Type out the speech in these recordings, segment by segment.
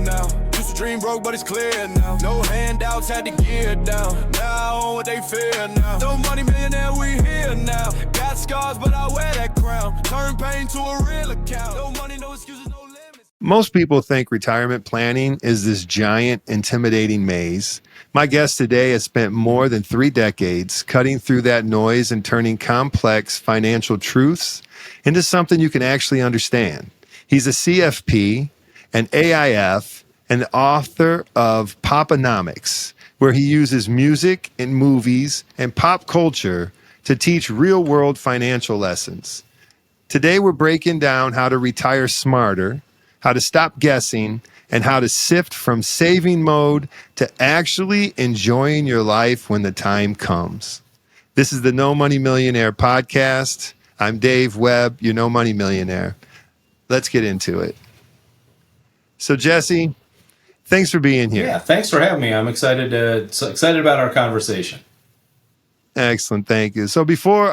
now. Used to dream broke, but it's clear now. No handouts, had to get down. Now what they fear now. No money millionaire, we here now. Got scars, but I wear that crown. Turn pain to a real account. No money, no excuses, no limits. Most people think retirement planning is this giant, intimidating maze. My guest today has spent more than 3 decades cutting through that noise and turning complex financial truths into something you can actually understand. He's a CFP, an AIF, and the author of Poponomics, where he uses music and movies and pop culture to teach real-world financial lessons. Today, we're breaking down how to retire smarter, how to stop guessing, and how to sift from saving mode to actually enjoying your life when the time comes. This is the No Money Millionaire Podcast. I'm Dave Webb, your No Money Millionaire. Let's get into it. So, Jesse, thanks for being here. Yeah, thanks for having me. I'm excited about our conversation. Excellent, thank you. So before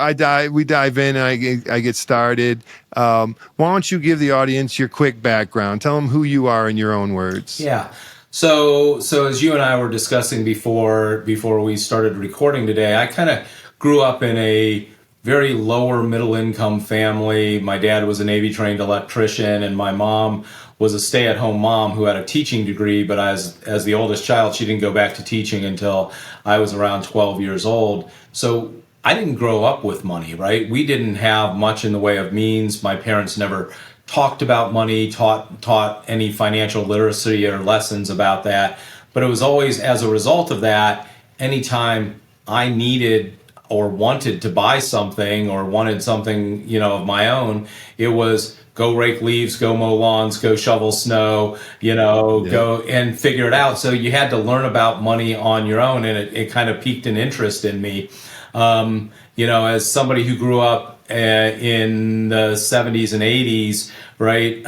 we dive in and I get started, why don't you give the audience your quick background? Tell them who you are in your own words. Yeah. So as you and I were discussing before we started recording today, I kind of grew up in a very lower middle income family. My dad was a Navy trained electrician, and my mom was a stay-at-home mom who had a teaching degree, but as the oldest child, she didn't go back to teaching until I was around 12 years old. So I didn't grow up with money, right? We didn't have much in the way of means. My parents never talked about money, taught any financial literacy or lessons about that. But it was always as a result of that, anytime I needed or wanted to buy something or wanted something, of my own, it was go rake leaves, go mow lawns, go shovel snow, go and figure it out. So you had to learn about money on your own, and it kind of piqued an interest in me. As somebody who grew up in the 70s and 80s, right?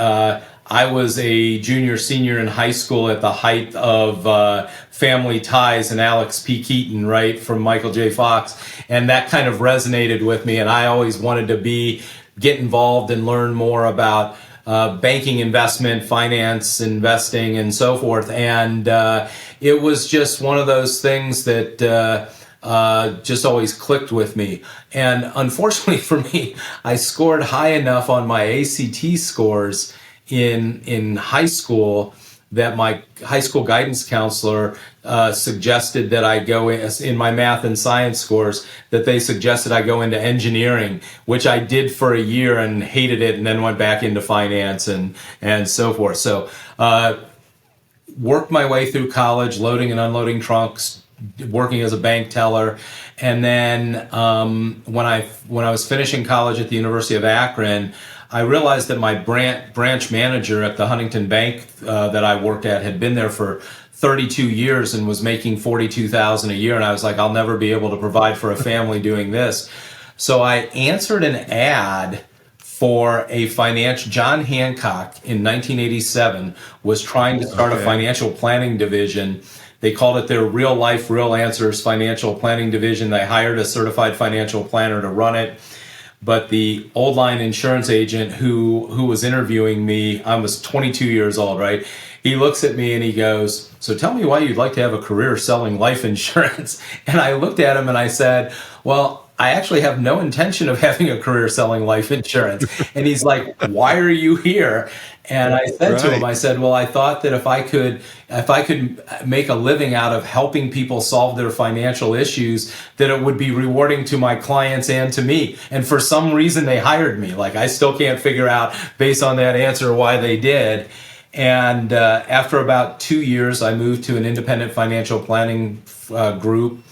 I was a junior, senior in high school at the height of Family Ties and Alex P. Keaton, right, from Michael J. Fox. And that kind of resonated with me. And I always wanted to get involved and learn more about banking, investment, finance, investing, and so forth. And it was just one of those things that just always clicked with me. And unfortunately for me, I scored high enough on my ACT scores in high school that my high school guidance counselor suggested that I go in my math and science scores, that they suggested I go into engineering, which I did for a year and hated it, and then went back into finance and so forth. So worked my way through college, loading and unloading trunks, working as a bank teller. And then when I was finishing college at the University of Akron, I realized that my branch manager at the Huntington Bank that I worked at had been there for 32 years and was making $42,000 a year. And I was like, I'll never be able to provide for a family doing this. So I answered an ad for John Hancock in 1987 was trying to start a financial planning division. They called it their Real Life, Real Answers Financial Planning Division. They hired a certified financial planner to run it. But the old line insurance agent who was interviewing me, I was 22 years old, right? He looks at me and he goes, so tell me why you'd like to have a career selling life insurance. And I looked at him and I said, well, I actually have no intention of having a career selling life insurance. And he's like, why are you here? And I said to him, I said, well, I thought that if I could make a living out of helping people solve their financial issues, that it would be rewarding to my clients and to me. And for some reason, they hired me. Like, I still can't figure out, based on that answer, why they did. And after about 2 years, I moved to an independent financial planning group.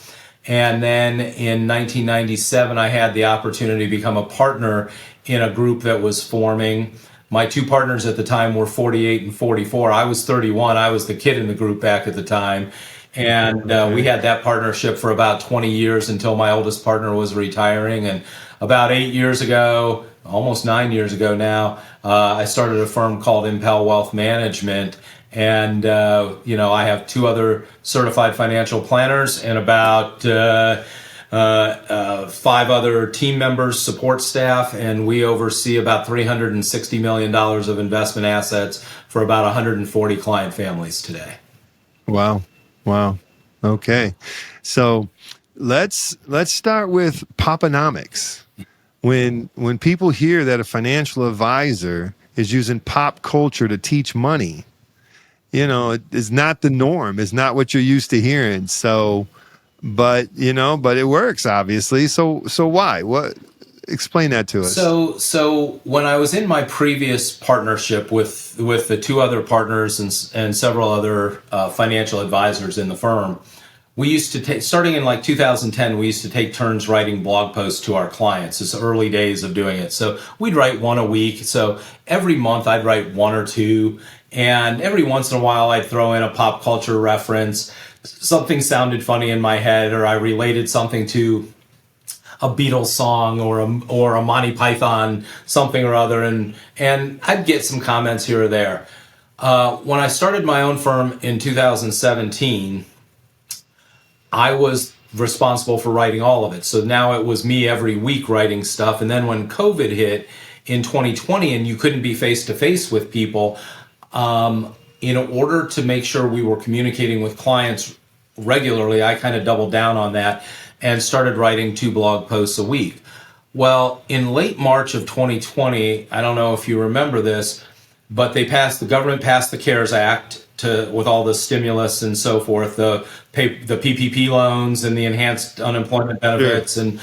And then in 1997, I had the opportunity to become a partner in a group that was forming. My two partners at the time were 48 and 44. I was 31. I was the kid in the group back at the time. And we had that partnership for about 20 years until my oldest partner was retiring. And about 8 years ago, almost 9 years ago now, I started a firm called Impel Wealth Management. And, I have 2 other certified financial planners and about 5 other team members, support staff, and we oversee about $360 million of investment assets for about 140 client families today. Wow. Okay. So let's start with Poponomics. When people hear that a financial advisor is using pop culture to teach money, it is not the norm. It's not what you're used to hearing. So, but it works, obviously. So why? Explain that to us. So when I was in my previous partnership with the 2 other partners and several other financial advisors in the firm, we used to take, starting in like 2010, we used to take turns writing blog posts to our clients. It's early days of doing it. So we'd write 1 a week. So every month I'd write 1 or 2. And every once in a while I'd throw in a pop culture reference. Something sounded funny in my head, or I related something to a Beatles song or a Monty Python something or other, and I'd get some comments here or there. When I started my own firm in 2017, I was responsible for writing all of it. So now it was me every week writing stuff. And then when COVID hit in 2020 and you couldn't be face-to-face with people, in order to make sure we were communicating with clients regularly, I kind of doubled down on that and started writing 2 blog posts a week. Well, in late March of 2020, I don't know if you remember this, but the government passed the CARES Act with all the stimulus and so forth, the PPP loans and the enhanced unemployment benefits and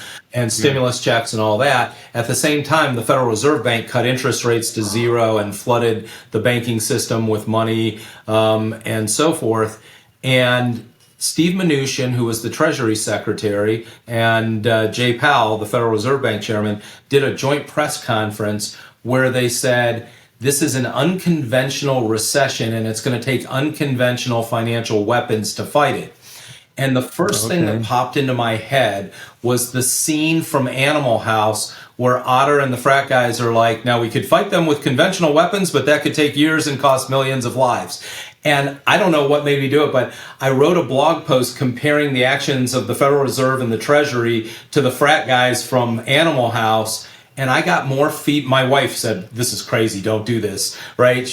stimulus checks and all that. At the same time, the Federal Reserve Bank cut interest rates to 0 and flooded the banking system with money and so forth. And Steve Mnuchin, who was the Treasury Secretary, and Jay Powell, the Federal Reserve Bank Chairman, did a joint press conference where they said, this is an unconventional recession and it's going to take unconventional financial weapons to fight it. And the first thing that popped into my head was the scene from Animal House where Otter and the frat guys are like, now we could fight them with conventional weapons, but that could take years and cost millions of lives. And I don't know what made me do it, but I wrote a blog post comparing the actions of the Federal Reserve and the Treasury to the frat guys from Animal House. And I got more my wife said, this is crazy, don't do this, right?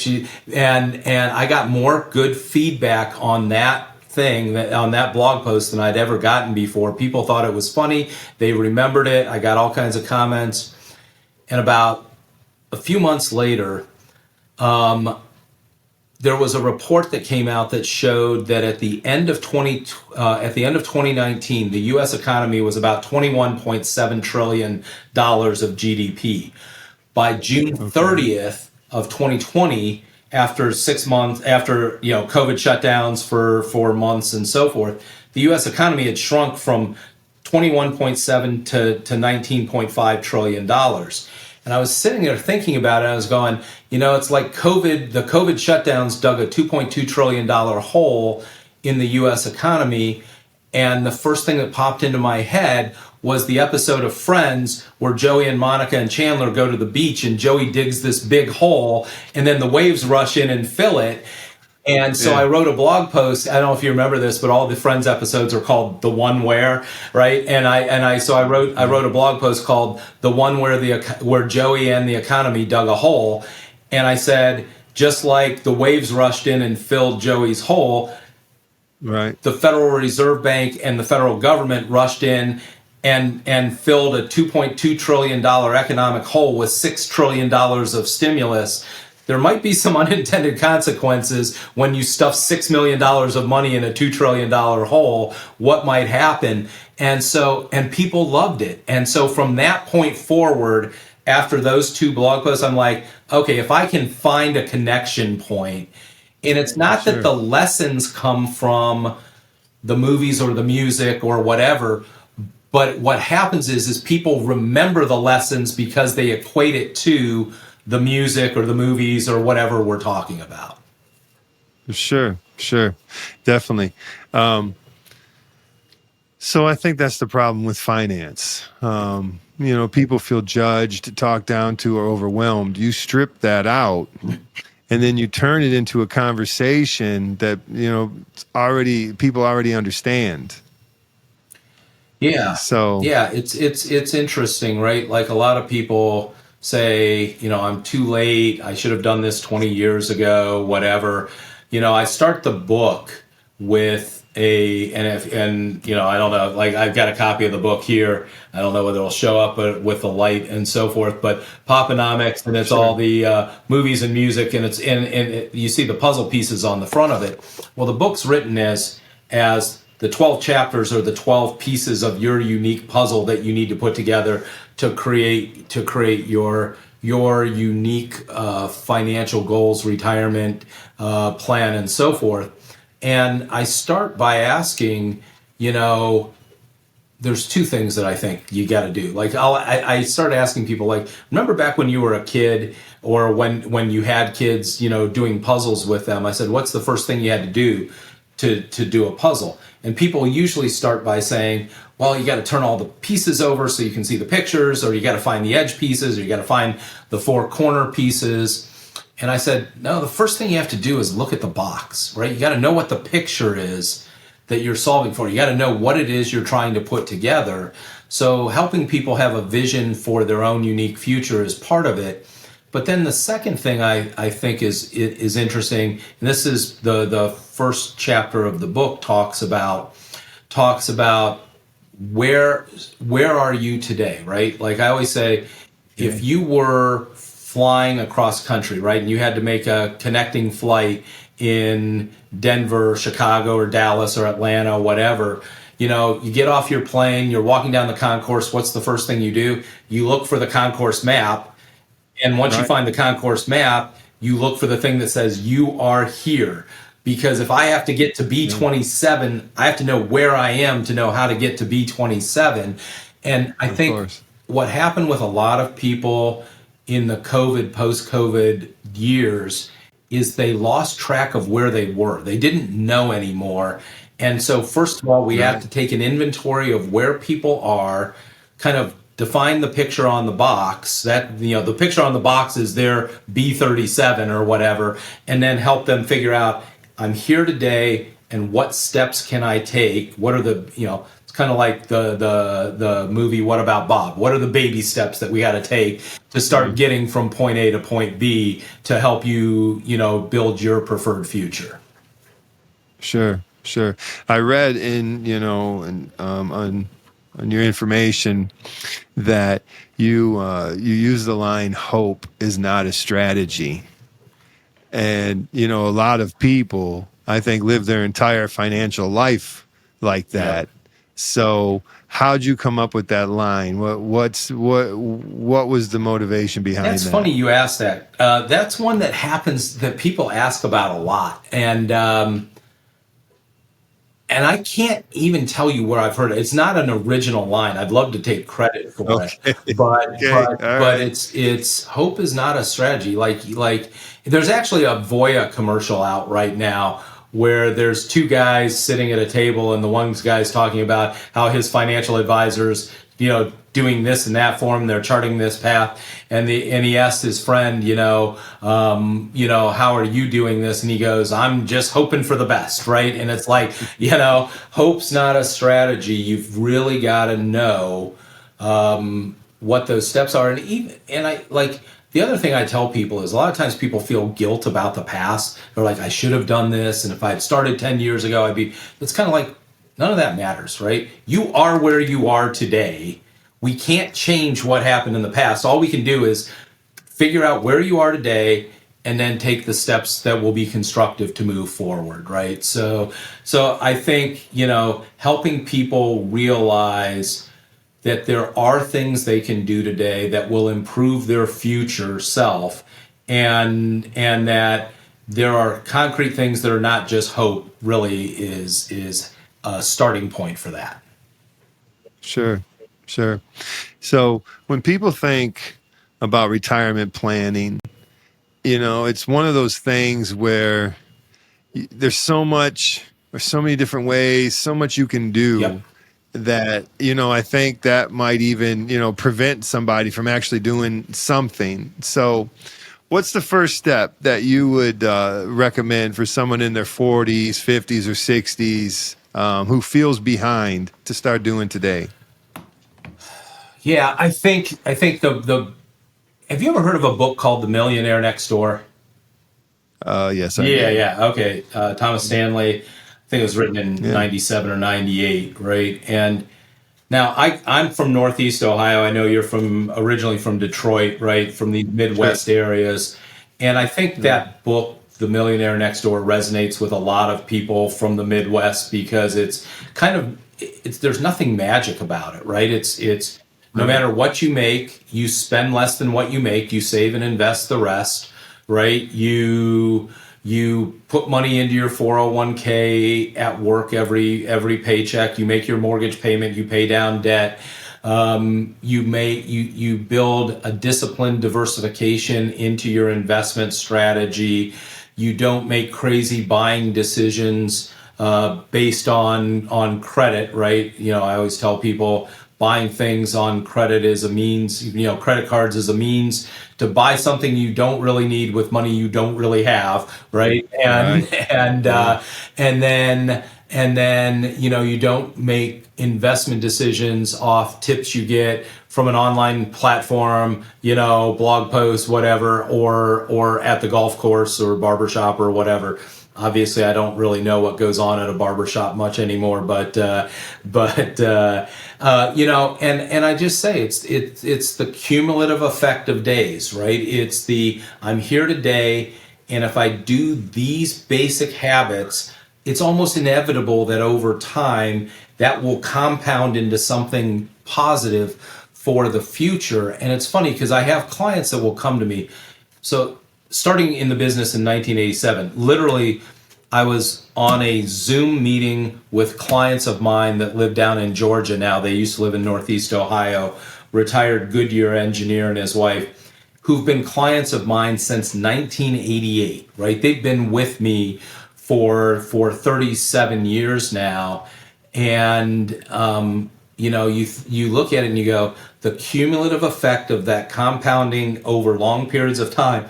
And I got more good feedback on that on that blog post than I'd ever gotten before. People thought it was funny. They remembered it. I got all kinds of comments. And about a few months later, there was a report that came out that showed that at the end of 2019, the U.S. economy was about $21.7 trillion of GDP. By June 30th of 2020, after 6 months, after COVID shutdowns for 4 months and so forth, the U.S. economy had shrunk from 21.7 to $19.5 trillion. And I was sitting there thinking about it. I was going, it's like the COVID shutdowns dug a $2.2 trillion hole in the U.S. economy. And the first thing that popped into my head was the episode of Friends where Joey and Monica and Chandler go to the beach and Joey digs this big hole and then the waves rush in and fill it. And so I wrote a blog post. I don't know if you remember this, but all the Friends episodes are called The One Where, right? And I wrote a blog post called The One where Joey and the economy dug a hole. And I said, just like the waves rushed in and filled Joey's hole, right, the Federal Reserve Bank and the federal government rushed in and filled a $2.2 trillion economic hole with $6 trillion of stimulus. There might be some unintended consequences when you stuff $6 million of money in a $2 trillion hole. What might happen? And people loved it. And so from that point forward, after those 2 blog posts, I'm like, okay, if I can find a connection point, and it's not that the lessons come from the movies or the music or whatever, but what happens is people remember the lessons because they equate it to the music or the movies or whatever we're talking about. Sure. Definitely. So I think that's the problem with finance. People feel judged, talked down to, or overwhelmed. You strip that out and then you turn it into a conversation that, people already understand. Yeah. So Yeah, it's interesting, right? Like a lot of people say, I'm too late. I should have done this 20 years ago, whatever. I start the book with I don't know, like I've got a copy of the book here. I don't know whether it'll show up with the light and so forth, but Poponomics, and it's Sure. all the movies and music, and you see the puzzle pieces on the front of it. Well, the book's written as the 12 chapters are the 12 pieces of your unique puzzle that you need to put together to create your unique financial goals, retirement plan, and so forth. And I start by asking, there's two things that I think you got to do. Like I start asking people, like, remember back when you were a kid, or when you had kids, doing puzzles with them? I said, what's the first thing you had to do to do a puzzle? And people usually start by saying, well, you got to turn all the pieces over so you can see the pictures, or you got to find the edge pieces, or you got to find the four corner pieces. And I said, no, the first thing you have to do is look at the box, right? You got to know what the picture is that you're solving for. You got to know what it is you're trying to put together. So helping people have a vision for their own unique future is part of it. But then the second thing I think is interesting, and this is the first chapter of the book, talks about where are you today, right? Like I always say, if you were flying across country, right, and you had to make a connecting flight in Denver, Chicago, or Dallas, or Atlanta, whatever, you get off your plane, you're walking down the concourse. What's the first thing you do? You look for the concourse map. And once you find the concourse map, you look for the thing that says you are here. Because if I have to get to B27, I have to know where I am to know how to get to B27. And I think what happened with a lot of people in the post-COVID years is they lost track of where they were. They didn't know anymore. And so first of all, we have to take an inventory of where people are, kind of define the picture on the box, that the picture on the box is their B37 or whatever, and then help them figure out, I'm here today, and what steps can I take? What are the, it's kind of like the movie What About Bob? What are the baby steps that we got to take to start getting from point A to point B to help you, build your preferred future? Sure. I read on your information that you use the line, hope is not a strategy. And, a lot of people, I think, live their entire financial life like that. Yeah. So how'd you come up with that line? What was the motivation behind that? That's funny you asked that. That's one that happens, that people ask about a lot. And I can't even tell you where I've heard it. It's not an original line. I'd love to take credit for it, but it's hope is not a strategy. Like there's actually a Voya commercial out right now where there's two guys sitting at a table, and the one guy's talking about how his financial advisors, doing this and that for him, they're charting this path, and he asked his friend, how are you doing this? And he goes, I'm just hoping for the best, right? And it's like, hope's not a strategy. You've really got to know what those steps are, the other thing I tell people is a lot of times people feel guilt about the past. They're like, I should have done this, and if I had started 10 years ago, it's kind of like, none of that matters, right? You are where you are today. We can't change what happened in the past. All we can do is figure out where you are today and then take the steps that will be constructive to move forward, right? So I think, helping people realize that there are things they can do today that will improve their future self, and that there are concrete things that are not just hope, really is a starting point for that. Sure. So when people think about retirement planning, it's one of those things where there's so many different ways, so much you can do. Yep. That, I think that might even, prevent somebody from actually doing something. So what's the first step that you would recommend for someone in their 40s, 50s, or 60s who feels behind to start doing today? Yeah, I think the have you ever heard of a book called The Millionaire Next Door? Yes. Yeah. Okay. Thomas Stanley. I think it was written in 97 or 98, right? And now I'm from Northeast Ohio. I know you're originally from Detroit, right? From the Midwest areas. And I think that book, The Millionaire Next Door, resonates with a lot of people from the Midwest because it's there's nothing magic about it, right? It's no matter what you make, you spend less than what you make, you save and invest the rest, right? You put money into your 401k at work every paycheck. You make your mortgage payment. You pay down debt. You build a disciplined diversification into your investment strategy. You don't make crazy buying decisions based on credit, right? I always tell people buying things on credit is a means, credit cards is a means to buy something you don't really need with money you don't really have, right? And then you don't make investment decisions off tips you get from an online platform, blog post, whatever, or at the golf course or barbershop or whatever. Obviously, I don't really know what goes on at a barbershop much anymore, but I just say it's the cumulative effect of days, right? It's I'm here today, and if I do these basic habits, it's almost inevitable that over time that will compound into something positive for the future. And it's funny because I have clients that will come to me. So starting in the business in 1987, literally, I was on a Zoom meeting with clients of mine that live down in Georgia now. They used to live in Northeast Ohio, retired Goodyear engineer and his wife, who've been clients of mine since 1988, right? They've been with me for 37 years now. And, you look at it and you go, the cumulative effect of that compounding over long periods of time,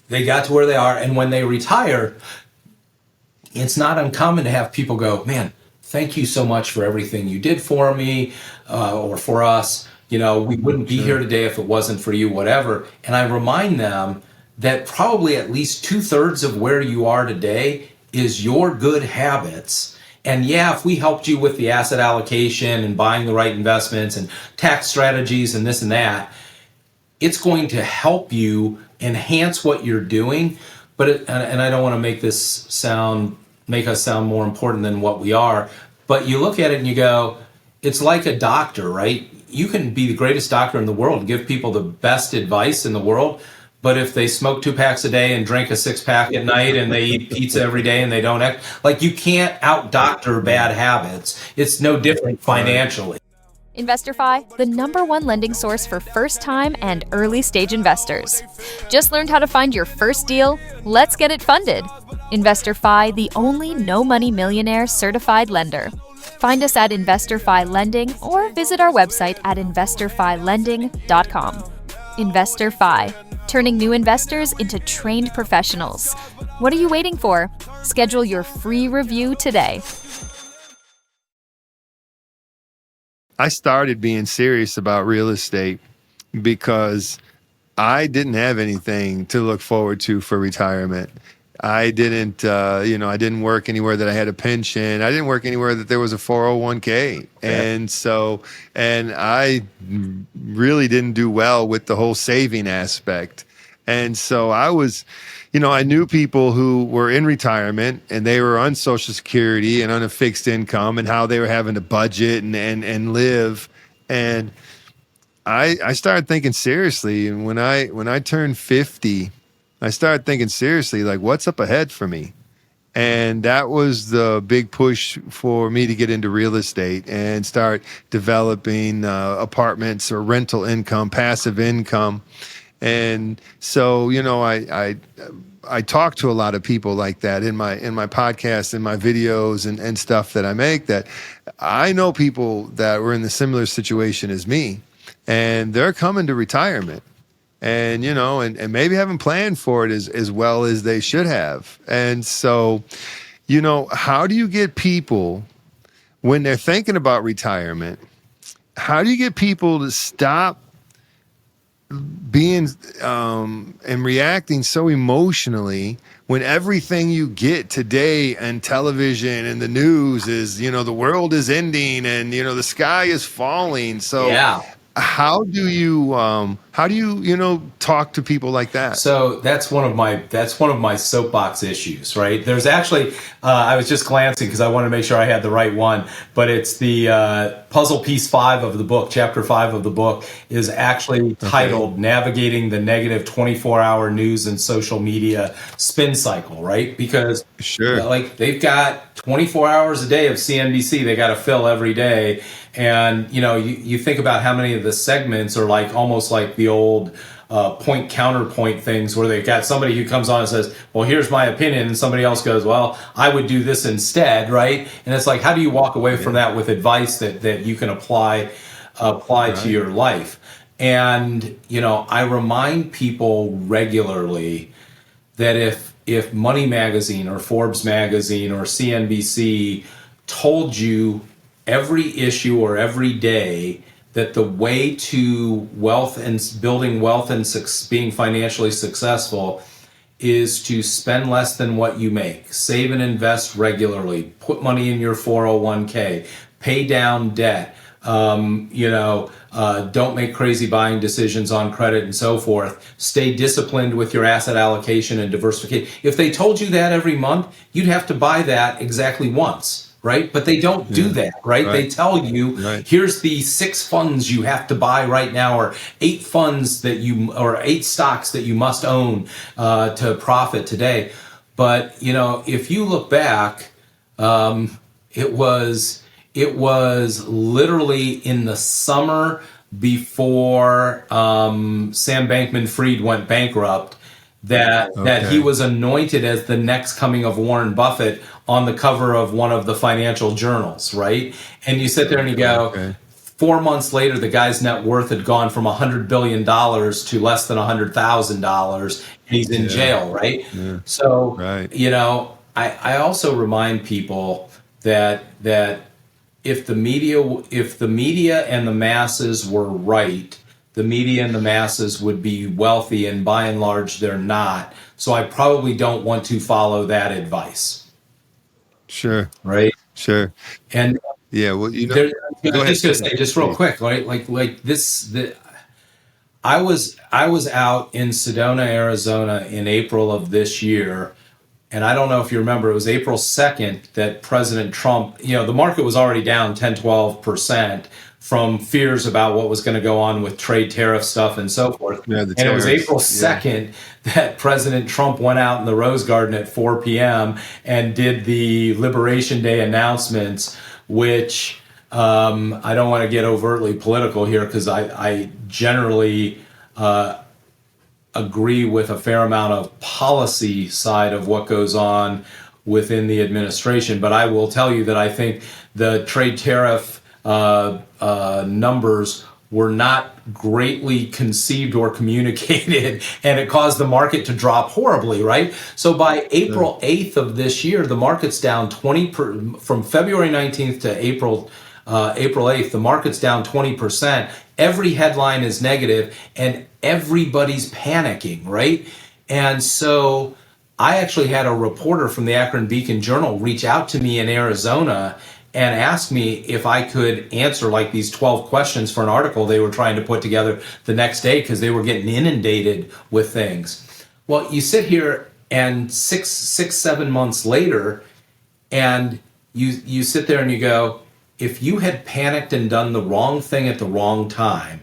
they got to where they are. And when they retire, it's not uncommon to have people go, man, thank you so much for everything you did for me or for us. We wouldn't be here today if it wasn't for you, whatever. And I remind them that probably at least 2/3 of where you are today is your good habits. And yeah, if we helped you with the asset allocation and buying the right investments and tax strategies and this and that, it's going to help you enhance what you're doing. But and I don't want to make us sound more important than what we are, but you look at it and you go, it's like a doctor, right? You can be the greatest doctor in the world and give people the best advice in the world, but if they smoke 2 packs a day and drink a 6-pack at night and they eat pizza every day and they don't act, you can't out-doctor bad habits. It's no different financially. InvestorFi, the #1 lending source for first-time and early-stage investors. Just learned how to find your first deal? Let's get it funded. InvestorFi, the only No Money Millionaire certified lender. Find us at InvestorFi Lending or visit our website at investorfilending.com. InvestorFi, turning new investors into trained professionals. What are you waiting for? Schedule your free review today. I started being serious about real estate because I didn't have anything to look forward to for retirement. I didn't work anywhere that I had a pension. I didn't work anywhere that there was a 401k. And I really didn't do well with the whole saving aspect. And so I was, I knew people who were in retirement and they were on Social Security and on a fixed income and how they were having to budget and live. And I started thinking seriously. And when I turned 50, I started thinking seriously, what's up ahead for me? And that was the big push for me to get into real estate and start developing apartments or rental income, passive income. And so, I talk to a lot of people like that in my podcast, in my videos and stuff that I make, that I know people that were in the similar situation as me, and they're coming to retirement. And, and maybe haven't planned for it as well as they should have. And so, how do you get people when they're thinking about retirement, how do you get people to stop being and reacting so emotionally when everything you get today and television and the news is, the world is ending and, the sky is falling? So Yeah. how do you talk to people like that? So that's one of my soapbox issues, right? There's actually, I was just glancing because I wanted to make sure I had the right one, but it's the puzzle piece 5 of the book. Chapter 5 of the book is actually titled "Navigating the Negative 24-Hour News and Social Media Spin Cycle," right? Because they've got 24 hours a day of CNBC they got to fill every day. And, you think about how many of the segments are almost like the old point counterpoint things where they've got somebody who comes on and says, well, here's my opinion. And somebody else goes, well, I would do this instead. Right. And it's like, how do you walk away from that with advice that you can apply to your life? And, I remind people regularly that if Money Magazine or Forbes Magazine or CNBC told you every issue or every day that the way to wealth and building wealth and being financially successful is to spend less than what you make, save and invest regularly, put money in your 401k, pay down debt, don't make crazy buying decisions on credit and so forth, stay disciplined with your asset allocation and diversification. If they told you that every month, you'd have to buy that exactly once. Right? But they don't do that, right? They tell you, here's the 6 funds you have to buy right now, or 8 funds or 8 stocks that you must own to profit today. But, if you look back, it was literally in the summer before Sam Bankman-Fried went bankrupt that he was anointed as the next coming of Warren Buffett on the cover of one of the financial journals, right? And you sit there and you go, 4 months later, the guy's net worth had gone from $100 billion to less than $100,000, and he's in jail, right? Yeah. So, I also remind people that if the media and the masses were right, the media and the masses would be wealthy, and by and large, they're not. So I probably don't want to follow that advice. Sure. Right. Sure. And yeah, well, I'm just going to say, just real quick, right? Like this. I was out in Sedona, Arizona, in April of this year. And I don't know if you remember, it was April 2nd that President Trump, the market was already down 10, 12% from fears about what was going to go on with trade tariff stuff and so forth. Yeah, and it was April 2nd that President Trump went out in the Rose Garden at 4 p.m. and did the Liberation Day announcements, which I don't want to get overtly political here because I generally agree with a fair amount of policy side of what goes on within the administration. But I will tell you that I think the trade tariff numbers were not greatly conceived or communicated, and it caused the market to drop horribly, right? So by April 8th of this year, the market's down from February 19th to April 8th, the market's down 20%. Every headline is negative, and everybody's panicking, right? And so I actually had a reporter from the Akron Beacon Journal reach out to me in Arizona and asked me if I could answer like these 12 questions for an article they were trying to put together the next day because they were getting inundated with things. Well, you sit here and 7 months later, and you sit there and you go, if you had panicked and done the wrong thing at the wrong time,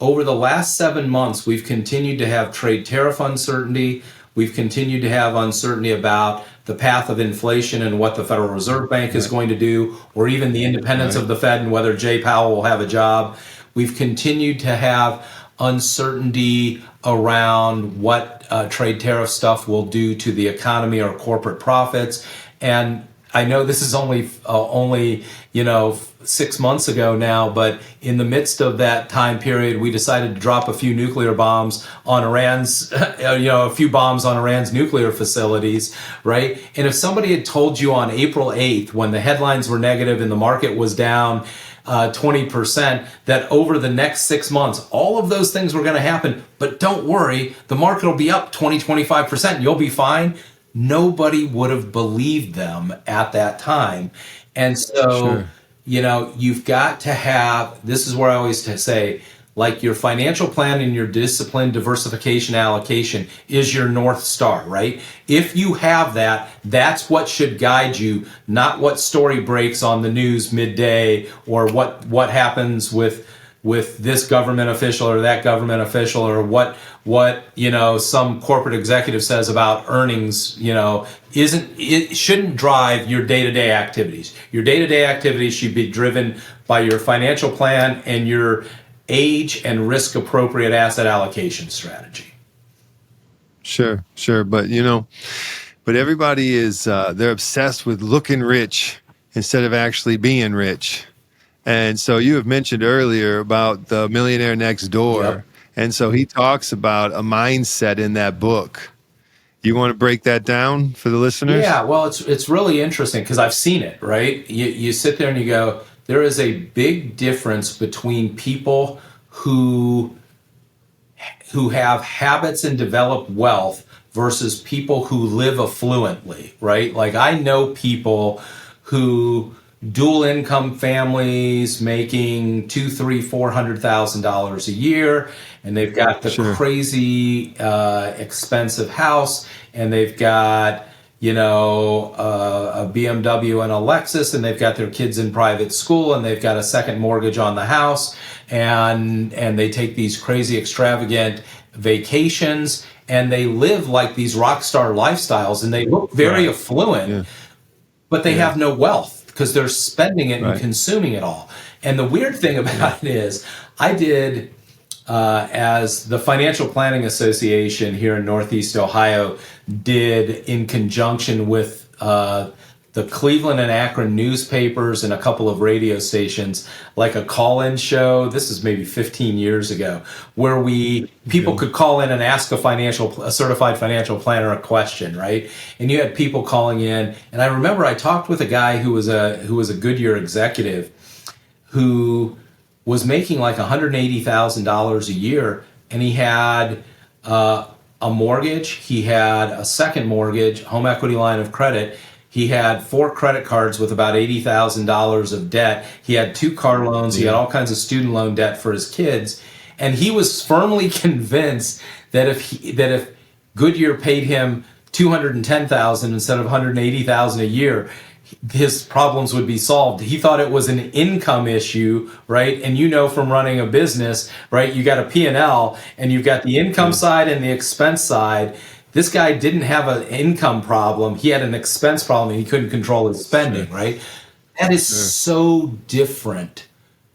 over the last 7 months, we've continued to have trade tariff uncertainty. We've continued to have uncertainty about the path of inflation and what the Federal Reserve Bank is going to do, or even the independence of the Fed and whether Jay Powell will have a job. We've continued to have uncertainty around what trade tariff stuff will do to the economy or corporate profits. And I know this is only 6 months ago now, but in the midst of that time period, we decided to drop a few nuclear bombs on Iran's, a few bombs on Iran's nuclear facilities, right? And if somebody had told you on April 8th, when the headlines were negative and the market was down 20%, that over the next 6 months, all of those things were going to happen, but don't worry, the market will be up 20-25%, you'll be fine. Nobody would have believed them at that time. And so, you've got to have, this is where I always say, like your financial plan and your discipline, diversification, allocation is your North Star, right? If you have that, that's what should guide you, not what story breaks on the news midday or what happens with this government official or that government official or what some corporate executive says about earnings, it shouldn't drive your day-to-day activities. Your day-to-day activities should be driven by your financial plan and your age and risk appropriate asset allocation strategy. Sure. But everybody is, they're obsessed with looking rich instead of actually being rich. And so you have mentioned earlier about the millionaire next door. Yep. And so he talks about a mindset in that book. You want to break that down for the listeners? Yeah, well, it's really interesting because I've seen it, right? You sit there and you go, there is a big difference between people who have habits and develop wealth versus people who live affluently, right? Like I know people who dual income families making $200,000-$400,000 a year, and they've got the crazy expensive house, and they've got a BMW and a Lexus, and they've got their kids in private school, and they've got a second mortgage on the house, and they take these crazy extravagant vacations, and they live like these rock star lifestyles, and they look very affluent, but they have no wealth because they're spending it and consuming it all. And the weird thing about it is, I did, as the Financial Planning Association here in Northeast Ohio did in conjunction with the Cleveland and Akron newspapers and a couple of radio stations, like a call-in show. This is maybe 15 years ago, where people could call in and ask a certified financial planner a question, right? And you had people calling in, and I remember I talked with a guy who was a Goodyear executive who was making like $180,000 a year, and he had a mortgage, he had a second mortgage, home equity line of credit, he had 4 credit cards with about $80,000 of debt, he had 2 car loans, he had all kinds of student loan debt for his kids, and he was firmly convinced that if Goodyear paid him $210,000 instead of $180,000 a year, his problems would be solved. He thought it was an income issue, right? And from running a business, right, you got a P&L and you've got the income side and the expense side. This guy didn't have an income problem. He had an expense problem and he couldn't control his spending, right? That is so different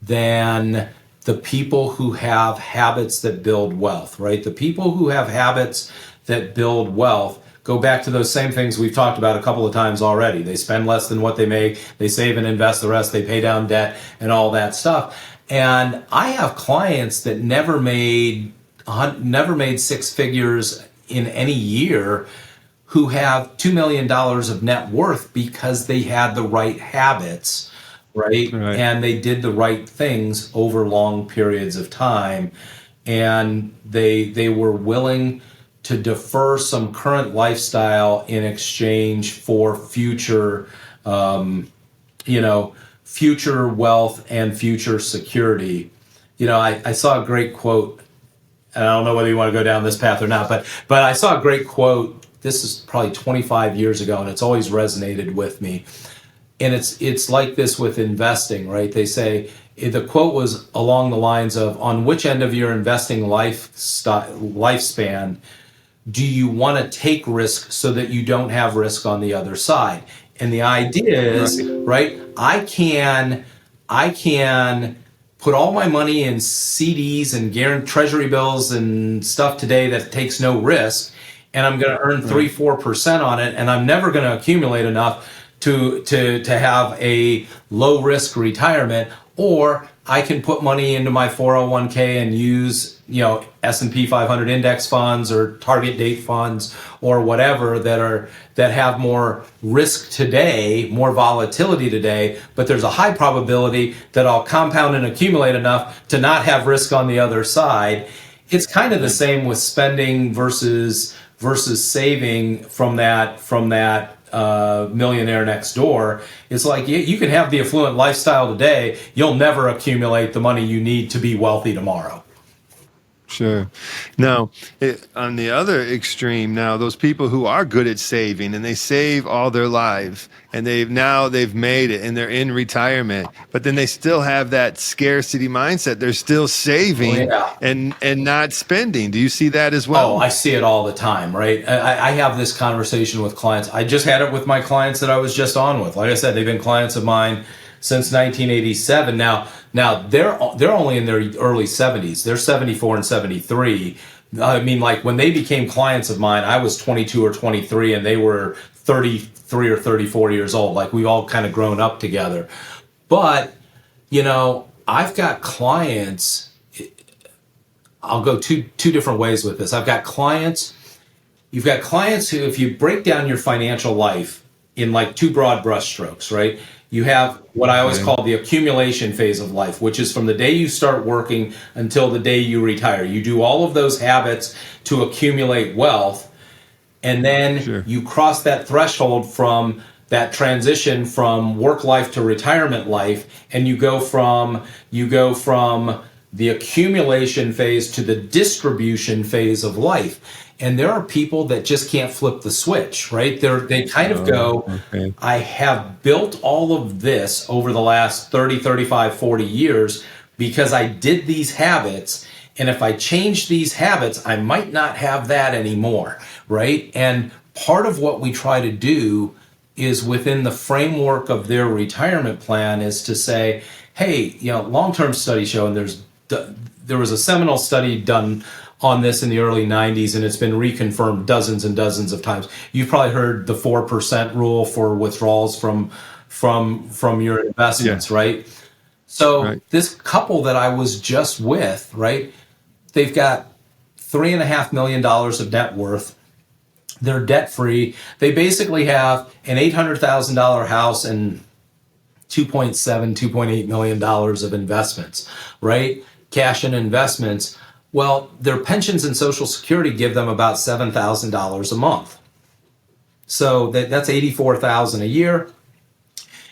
than the people who have habits that build wealth, right? The people who have habits that build wealth go back to those same things we've talked about a couple of times already. They spend less than what they make, they save and invest the rest, they pay down debt and all that stuff. And I have clients that never made 6 figures in any year who have $2 million of net worth because they had the right habits, right? And they did the right things over long periods of time. And they were willing to defer some current lifestyle in exchange for future, future wealth and future security. I saw a great quote, and I don't know whether you want to go down this path or not, but I saw a great quote. This is probably 25 years ago, and it's always resonated with me. And it's like this with investing, right? They say, the quote was along the lines of, on which end of your investing lifespan do you want to take risk so that you don't have risk on the other side? And the idea is, right, I can put all my money in CDs and treasury bills and stuff today that takes no risk, and I'm going to earn 3-4% on it, and I'm never going to accumulate enough to have a low risk retirement, or I can put money into my 401k and use, S&P 500 index funds or target date funds or whatever that have more risk today, more volatility today, but there's a high probability that I'll compound and accumulate enough to not have risk on the other side. It's kind of the same with spending versus saving from that millionaire next door. It's like you can have the affluent lifestyle today, you'll never accumulate the money you need to be wealthy tomorrow. Sure. Now, on the other extreme, now those people who are good at saving and they save all their life and they've made it and they're in retirement, but then they still have that scarcity mindset. They're still saving and not spending. Do you see that as well? Oh, I see it all the time, right? I have this conversation with clients. I just had it with my clients that I was just on with. Like I said, they've been clients of mine since 1987. Now they're only in their early 70s. They're 74 and 73. I mean, like when they became clients of mine, I was 22 or 23 and they were 33 or 34 years old. Like we've all kind of grown up together. But, I've got clients, I'll go two different ways with this. You've got clients who, if you break down your financial life in like two broad brushstrokes, right? You have what I always call the accumulation phase of life, which is from the day you start working until the day you retire. You do all of those habits to accumulate wealth, and then you cross that threshold from that transition from work life to retirement life, and you go from the accumulation phase to the distribution phase of life. And there are people that just can't flip the switch, right? They kind of go, I have built all of this over the last 30, 35, 40 years because I did these habits. And if I change these habits, I might not have that anymore, right? And part of what we try to do is within the framework of their retirement plan is to say, hey, long-term studies show, and there was a seminal study done on this in the early 90s, and it's been reconfirmed dozens and dozens of times. You've probably heard the 4% rule for withdrawals from your investments, right? So this couple that I was just with, right, they've got $3.5 million of net worth. They're debt-free. They basically have an $800,000 house and $2.8 million of investments, right? Cash and investments. Well, their pensions and Social Security give them about $7,000 a month. So that's $84,000 a year.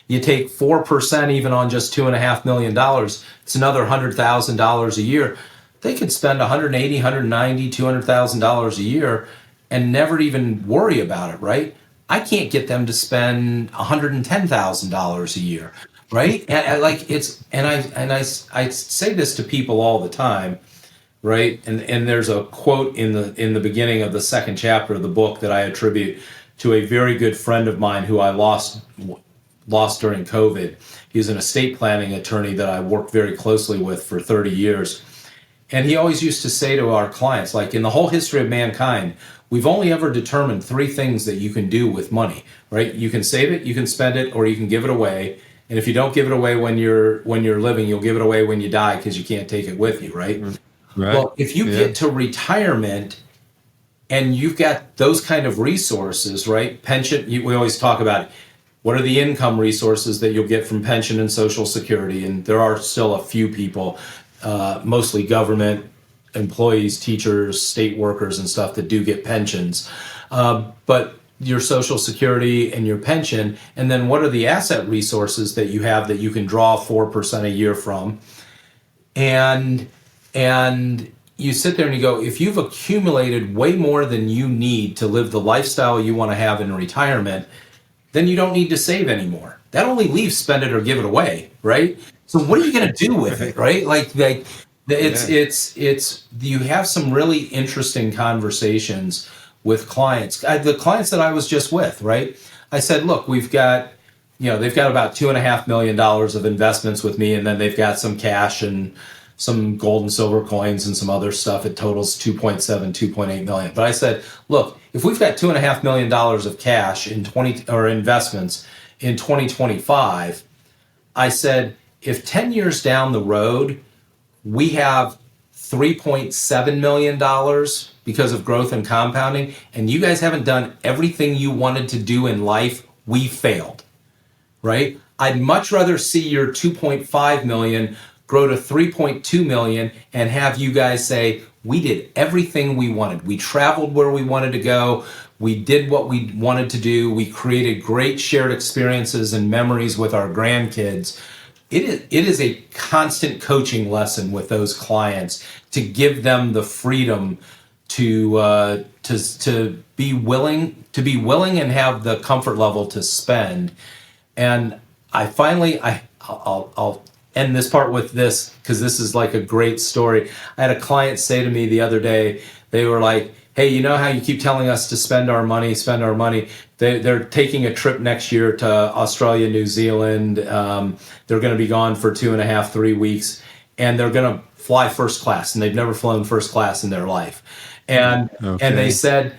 You take 4% even on just $2.5 million, it's another $100,000 a year. They could spend $180,000, $190,000, $200,000 a year and never even worry about it, right? I can't get them to spend $110,000 a year, right? And I say this to people all the time. Right, and there's a quote in the beginning of the second chapter of the book that I attribute to a very good friend of mine who I lost during COVID. He's an estate planning attorney that I worked very closely with for 30 years, and he always used to say to our clients, like, in the whole history of mankind, we've only ever determined three things that you can do with money. Right, you can save it, you can spend it, or you can give it away. And if you don't give it away when you're living, you'll give it away when you die because you can't take it with you. Right. Right. Well, if you get to retirement and you've got those kind of resources, right? Pension, we always talk about what are the income resources that you'll get from pension and Social Security. And there are still a few people, mostly government employees, teachers, state workers and stuff that do get pensions. But your Social Security and your pension, and then what are the asset resources that you have that you can draw 4% a year from? And you sit there and you go, if you've accumulated way more than you need to live the lifestyle you want to have in retirement, then you don't need to save anymore. That only leaves spend it or give it away, right? So what are you going to do with it, right? It's you have some really interesting conversations with clients. The clients that I was just with, right? I said, look, they've got about $2.5 million of investments with me, and then they've got some cash and some gold and silver coins and some other stuff. It totals 2.8 million. But I said, look, if we've got $2.5 million of cash in investments in 2025, I said, if 10 years down the road, we have $3.7 million because of growth and compounding, and you guys haven't done everything you wanted to do in life, we failed, right? I'd much rather see your 2.5 million grow to 3.2 million and have you guys say, we did everything we wanted. We traveled where we wanted to go. We did what we wanted to do. We created great shared experiences and memories with our grandkids. It is a constant coaching lesson with those clients to give them the freedom to be willing and have the comfort level to spend. And I'll end this part with this, because this is like a great story. I had a client say to me the other day, they were like, hey, you know how you keep telling us to spend our money? They're taking a trip next year to Australia, New Zealand. They're going to be gone for 2.5, 3 weeks, and they're going to fly first class, and they've never flown first class in their life. And they said,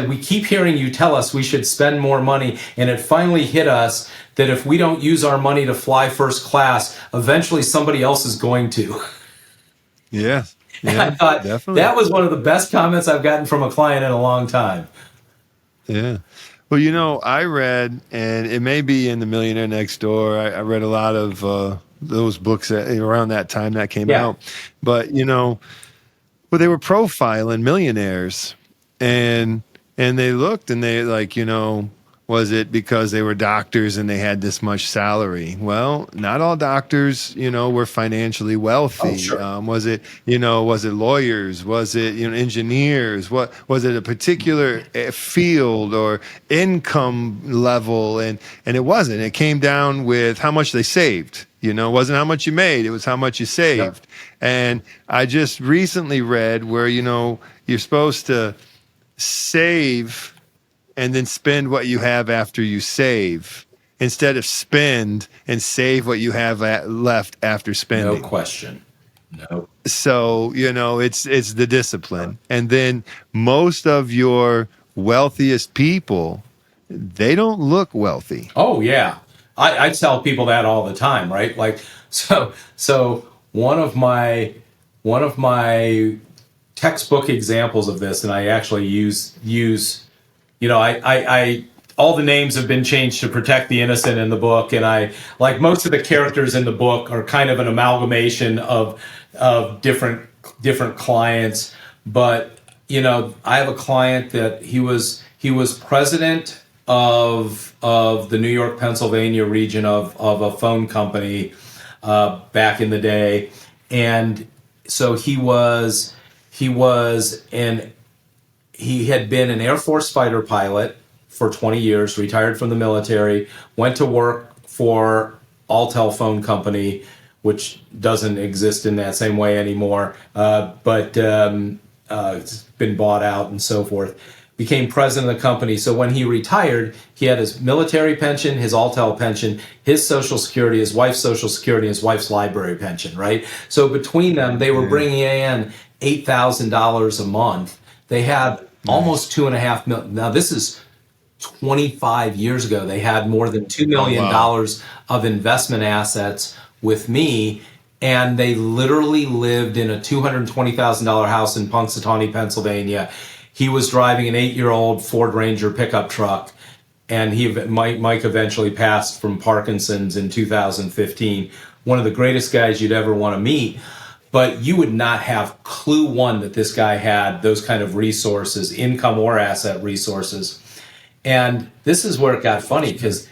we keep hearing you tell us we should spend more money, and it finally hit us that if we don't use our money to fly first class, eventually somebody else is going to. Yeah. And I thought definitely. That was one of the best comments I've gotten from a client in a long time. Yeah. Well, you know, I read, and it may be in The Millionaire Next Door, I read a lot of those books around that time that came out. But, you know, well, they were profiling millionaires, and they looked and they like, you know, was it because they were doctors and they had this much salary? Well, not all doctors, you know, were financially wealthy. Oh, sure. Was it lawyers? Was it, you know, engineers? What was it? A particular field or income level? And it wasn't. It came down with how much they saved. You know, it wasn't how much you made. It was how much you saved. Yep. And I just recently read where, you know, you're supposed to save and then spend what you have after you save, instead of spend and save what you have left after spending. No question. No. So, you know, it's the discipline. And then most of your wealthiest people, they don't look wealthy. Oh, yeah. I tell people that all the time, right? Like, so one of my textbook examples of this, and I actually use you know, I all the names have been changed to protect the innocent in the book, and I like most of the characters in the book are kind of an amalgamation of different clients. But you know, I have a client that he was president of the New York, Pennsylvania region of a phone company back in the day, and so he had been an Air Force fighter pilot for 20 years, retired from the military, went to work for Alltel Phone Company, which doesn't exist in that same way anymore, but it's been bought out and so forth. Became president of the company. So when he retired, he had his military pension, his Alltel pension, his Social Security, his wife's Social Security, his wife's library pension, right? So between them, they were bringing in $8,000 a month. They had almost $2.5 million. Now, this is 25 years ago. They had more than $2 million of investment assets with me, and they literally lived in a $220,000 house in Punxsutawney, Pennsylvania. He was driving an 8-year-old Ford Ranger pickup truck, and Mike eventually passed from Parkinson's in 2015. One of the greatest guys you'd ever want to meet. But you would not have clue one that this guy had those kind of resources, income or asset resources. And this is where it got funny, because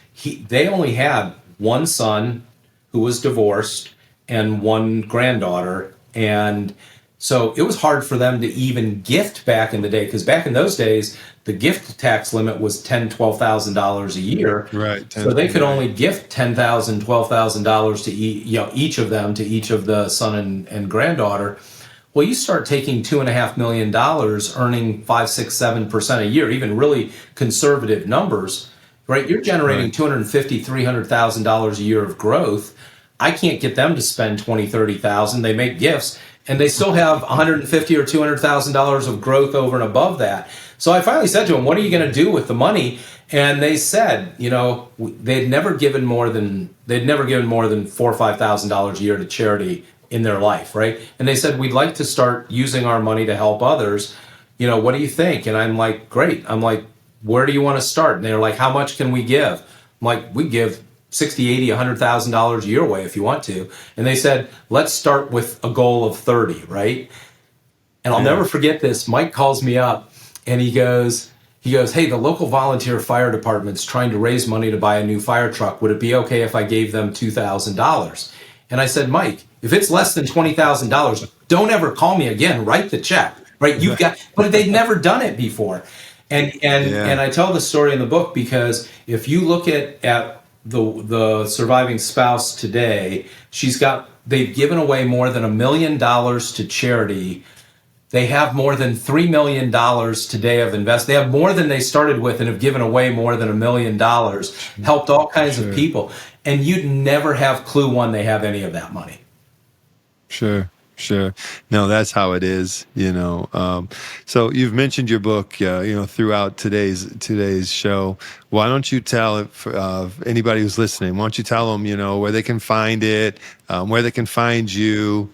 they only had one son who was divorced and one granddaughter. And so it was hard for them to even gift back in the day, because back in those days, the gift tax limit was $10,000, $12,000 a year. Right. So they could only gift $10,000, $12,000 to each of them, to each of the son and granddaughter. Well, you start taking $2.5 million, earning 5, 6, 7% a year, even really conservative numbers, right? You're generating $250,000, $300,000 a year of growth. I can't get them to spend $20,000, $30,000. They make gifts, and they still have $150,000 or $200,000 of growth over and above that. So I finally said to them, what are you going to do with the money? And they said, they'd never given more than $4,000 or $5,000 a year to charity in their life, right? And they said, we'd like to start using our money to help others. What do you think? And I'm like, great. I'm like, where do you want to start? And they're like, how much can we give? I'm like, we give $60, $80, $100,000 a year away if you want to. And they said, let's start with a goal of 30, right? And I'll never forget this. Mike calls me up and he goes, hey, the local volunteer fire department's trying to raise money to buy a new fire truck. Would it be okay if I gave them $2,000? And I said, Mike, if it's less than $20,000, don't ever call me again. Write the check, right? But they'd never done it before. And I tell the story in the book because if you look at the surviving spouse today, they've given away more than $1 million to charity. They have more than $3 million today of invest. They have more than they started with and have given away more than $1 million, helped all kinds of people. And you'd never have clue one they have any of that money. Sure. No, that's how it is, So you've mentioned your book, throughout today's show. Why don't you tell anybody who's listening, why don't you tell them, where they can find it, where they can find you,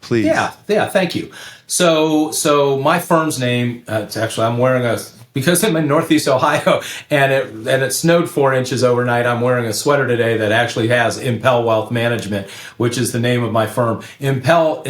please. Yeah, thank you. So my firm's name, I'm wearing because I'm in Northeast Ohio and it snowed 4 inches overnight, I'm wearing a sweater today that actually has Impel Wealth Management, which is the name of my firm. Impel,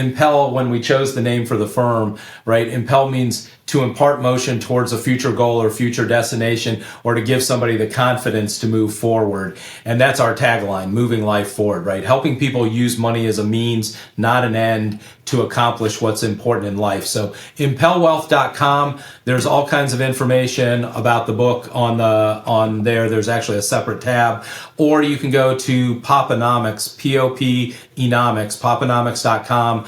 when we chose the name for the firm, right? Impel means to impart motion towards a future goal or future destination, or to give somebody the confidence to move forward. And that's our tagline, moving life forward, right? Helping people use money as a means, not an end, to accomplish what's important in life. So impelwealth.com, there's all kinds of information about the book on there. There's actually a separate tab. Or you can go to Poponomics, P-O-P-enomics, poponomics.com.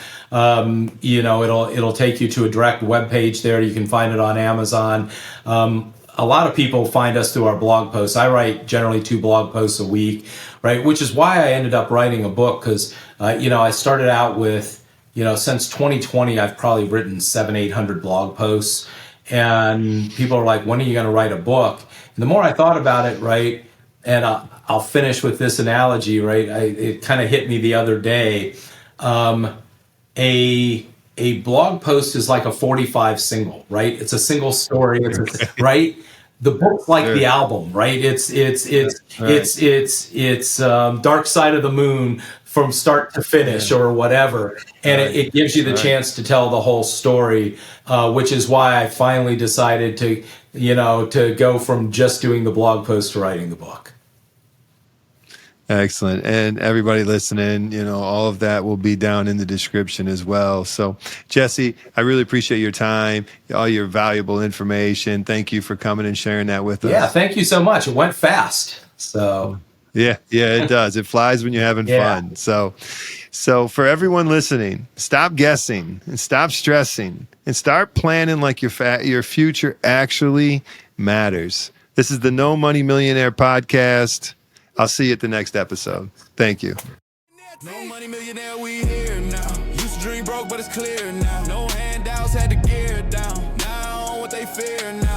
It'll take you to a direct web page there. You can find it on Amazon. A lot of people find us through our blog posts. I write generally 2 blog posts a week, right? Which is why I ended up writing a book, because, I started out with, since 2020, I've probably written 700-800 blog posts. And people are like, when are you going to write a book? And the more I thought about it, right, and I'll finish with this analogy, right? It kind of hit me the other day. A blog post is like a 45 single, right? It's a single story, right? The book's like the album, right? It's Dark Side of the Moon from start to finish or whatever. And it gives you the chance to tell the whole story, which is why I finally decided to go from just doing the blog post to writing the book. Excellent. And everybody listening, all of that will be down in the description as well. So, Jesse, I really appreciate your time, all your valuable information. Thank you for coming and sharing that with us. Yeah, thank you so much. It went fast. So, yeah, it does. It flies when you're having fun. So for everyone listening, stop guessing and stop stressing and start planning like your future actually matters. This is the No Money Millionaire Podcast. I'll see you at the next episode. Thank you. No money millionaire, we here now. Used to dream broke, but it's clear now. No handouts, had to gear down. Now what they fear now.